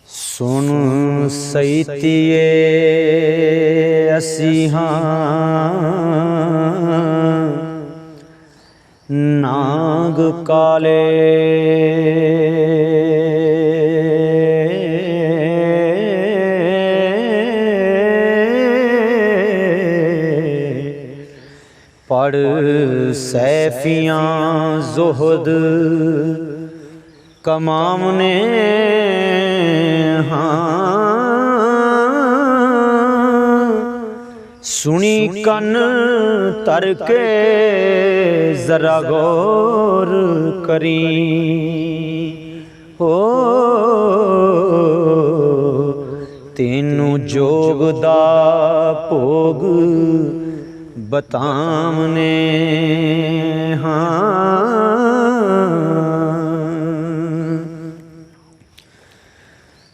सुन सैतिए असी नाग काले पढ़ सैफियाँ ज़ुहद कमामने सुनी कन तरके जरा गौर करी हो तेनू जोग दा भोग बतामने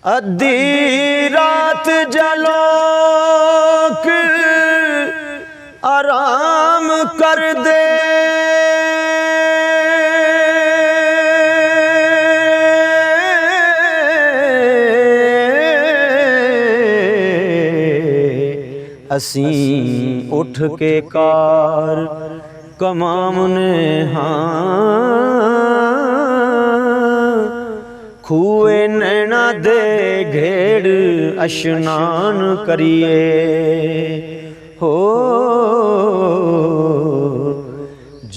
अद्धी रात जलोक आराम कर दे असी उठ के कार कमामने खूए नैना दे घेड़ अशनान करिए हो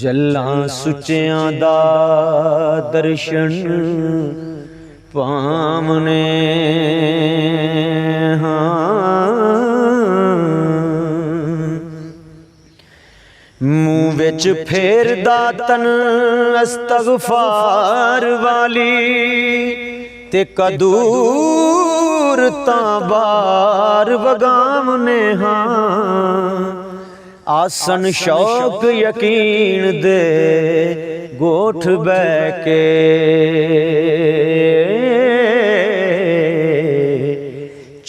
जल्लां सुचियां दा दर्शन पामने मुँह विच फेरदा तन अस्तगफार वाली ते कदूर तां बार वगामने आसन शौक यकीन दे गोठ बैके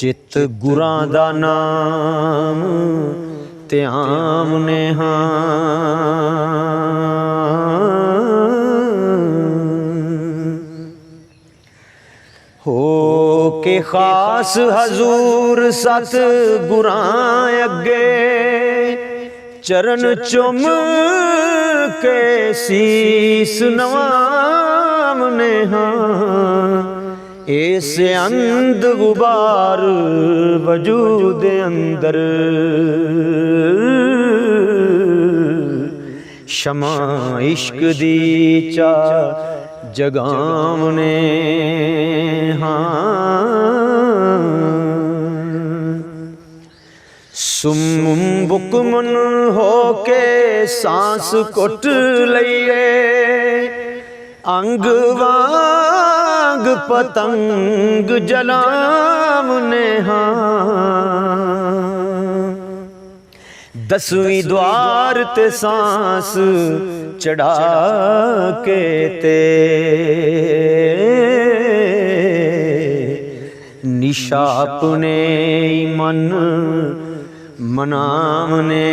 चित गुरां दा नाम त्यामने हो के खास हजूर सत गुरां अगे चरण चुम के सीस नवामने इस अंद गुबार वजूद अंदर शमा इश्क दी चा जगामने सुम बुकमन हो के सांस कुट लइए अंग वांग पतंग जलामने दसवीं द्वार ते सांस चढ़ा के ते निशा अपने मन मनामने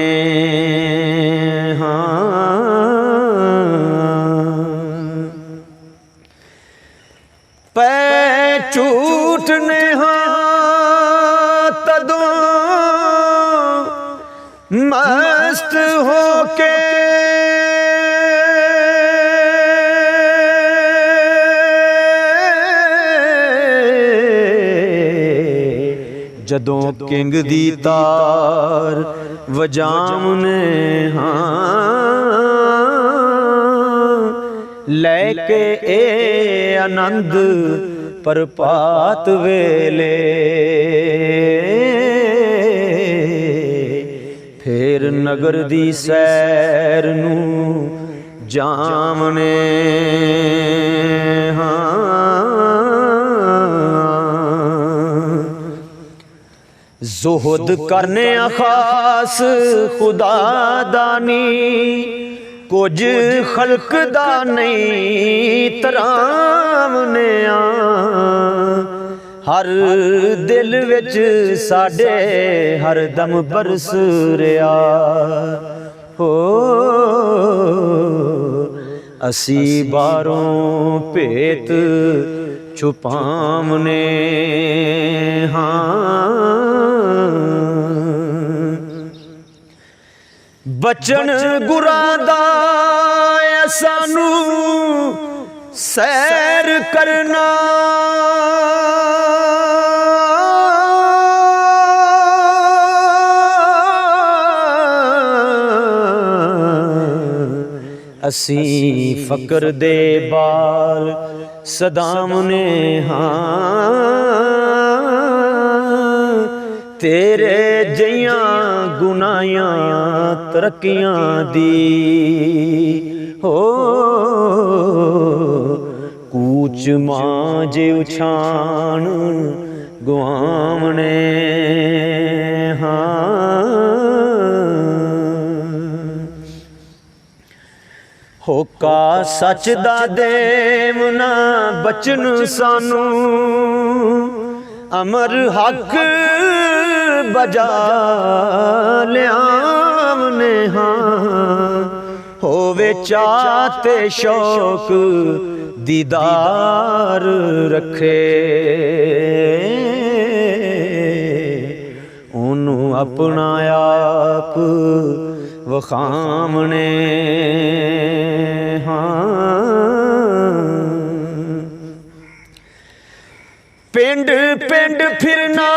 पै झूठने तदों मस्त होके जदों किंग दी तार वजामने लैके ए आनंद प्रभात वेले फिर नगर दी सैर नू जामने जुहद करने खास खुदा दानी कुछ खल्क दा नहीं तरामनिया, हर दिल विच साडे हर दम बरस रहा हो। असी बारों भेत छुपामने हाँ, बचन गुरां दा सानू सैर करना, असी फकर दे बाल सदामने हाँ, तेरे जइयां गुनाहियां तरक्कियां दी हो। कूच मांजे उछान गुआमने हाँ, होका सच दा देवना बचन सानू, अमर हक बजा लियामने हाँ, होवे चाहते शौक दीदार रखे, ओनू अपना आप वखामने हाँ। पिंड पिंड फिरना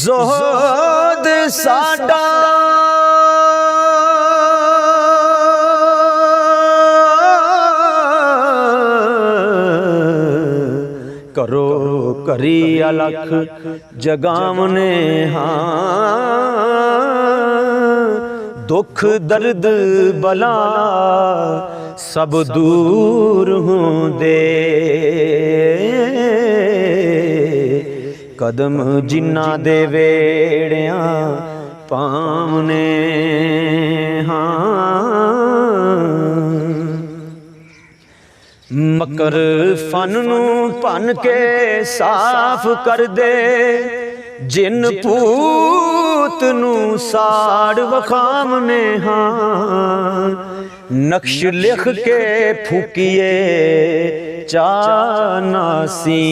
ज़ोहद साडा, करो करी अलख जगामने हाँ, दुख दर्द बला सब दूर होंदे, कदम जिन्ना दे वेड़ियां पावने हाँ, मकर फन नू भन के साफ कर दे, जिन पूत नू साड़ वखामने हाँ, नक्श लिख के फूकिए चानासी,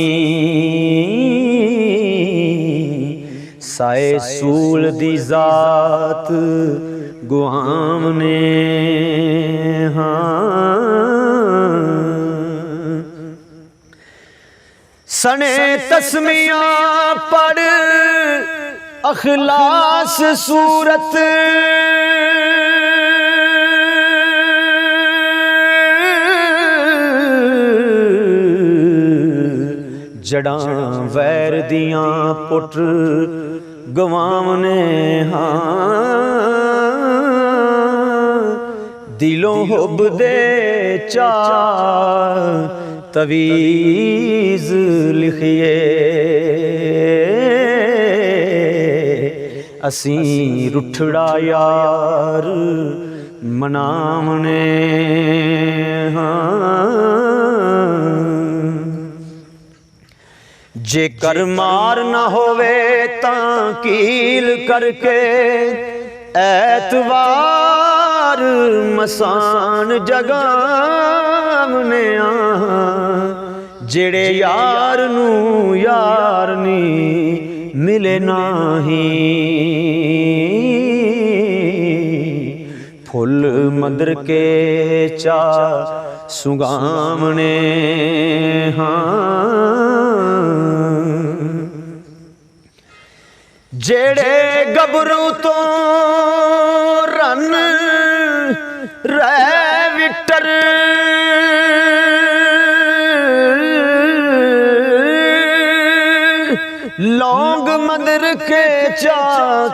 साए सूल दी जात गुआमने हाँ, सने तस्मियां पढ़ अखलास सूरत, जड़ां वैर दियां पुट गवामने हाँ, दिलों हुब दे चा तवीज़ लिखिए, असी रुठड़ा यार मनामने हाँ, जेकर मार ना होवे तां कील करके ऐतवार मसान जगामने जेड़े यार नू यार नी मिले नाही, फुल मदर के चा सुगामने हाँ, जेड़े गबरू तो रन रह विटर, लौंग मदर के चा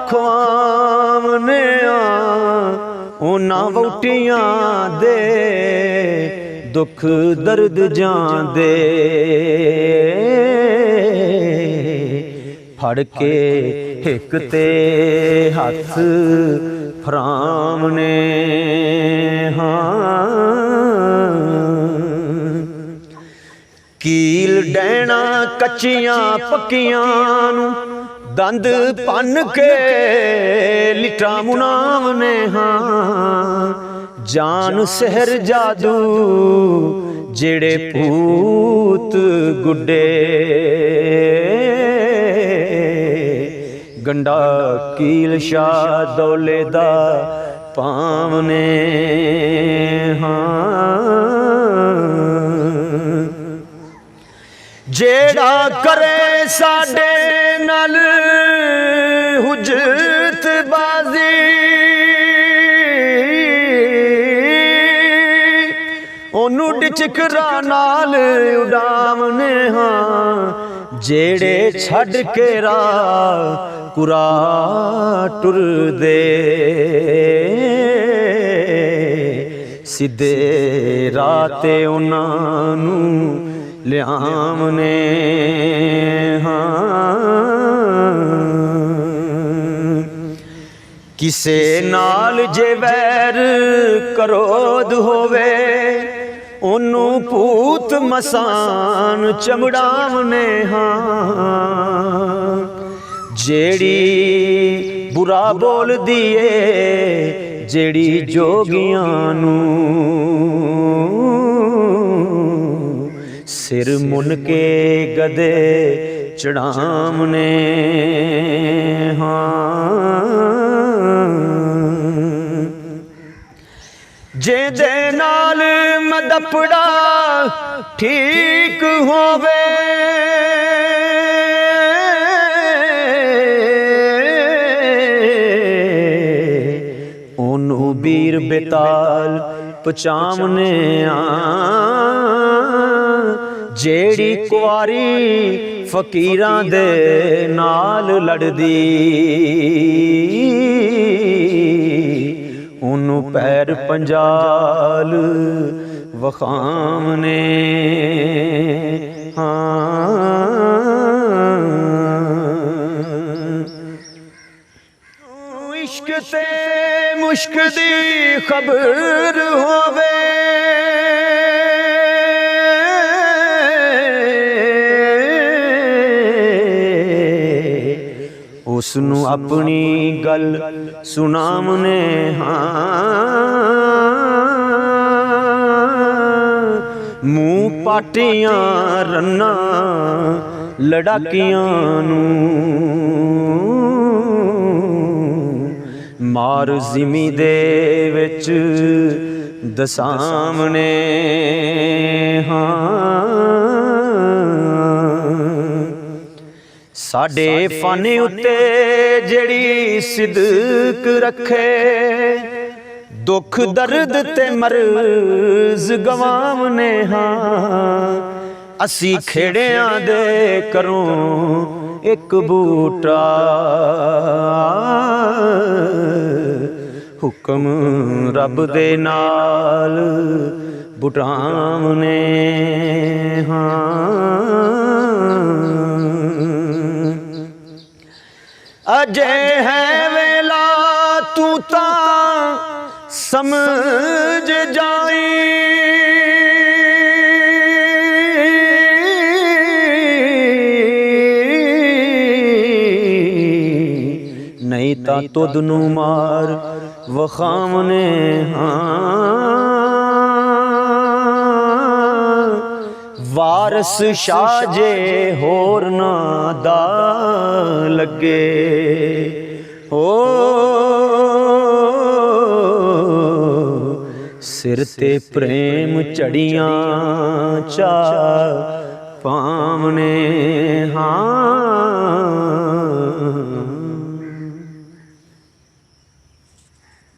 ख्वामने उना वोटियां दे दुख दर्द जान दे, फड़ के हिक ते हथ फरामने। हाँ कील डैना कच्चियां पक्कियां नूं दंद भन के लिटा मुनावने। हाँ जान सहर जादू जेड़े भूत गुड्डे गंडा कील शाह दौले दा पावने। हाँ जेड़ा करे साडे नाल हुज्जत बाजी ओनू डिचकरा नाल उडावने। हाँ जेड़े छड़ के राह कुरा टुर दे सीधे राते उन्हां नू लियावने। हाँ किसे नाल जे वैर करोध होवे ओनू भूत मसान चमड़ावने। हाँ जेड़ी बुरा बोल दिए जेड़ी जोगियां नू सिर मुन के गदे चढ़ावने। हाँ जेदे नाल मदपड़ा ठीक होवे ओनू बीर बेताल पचावने। जेड़ी कुआरी फकीरां दे नाल लड़दी ओनू पैर पंजाल वखामने। हाँ इश्क ते मुश्क दी खबर होवे उसनू अपनी गल सुनावने। हाँ मुँह पाटियां रन्ना लड़ाकियां नू मार जिमी दे विच दसामने। हाँ साडे फाने उत्ते जेड़ी सिदक रखे दुख दर्द ते मर्ज गवावने। हाँ असी खेड़ियां दे करों एक बूटा हुक्म रब दे नाल बुटावने। हाँ अजे है वेला तू ता समझ जाई नहीं ता तुद नू मार वखावने। हाँ वारस शाह जे होर ना दा लगे हो सिर ते प्रेम चढ़ियां चा पावने। हाँ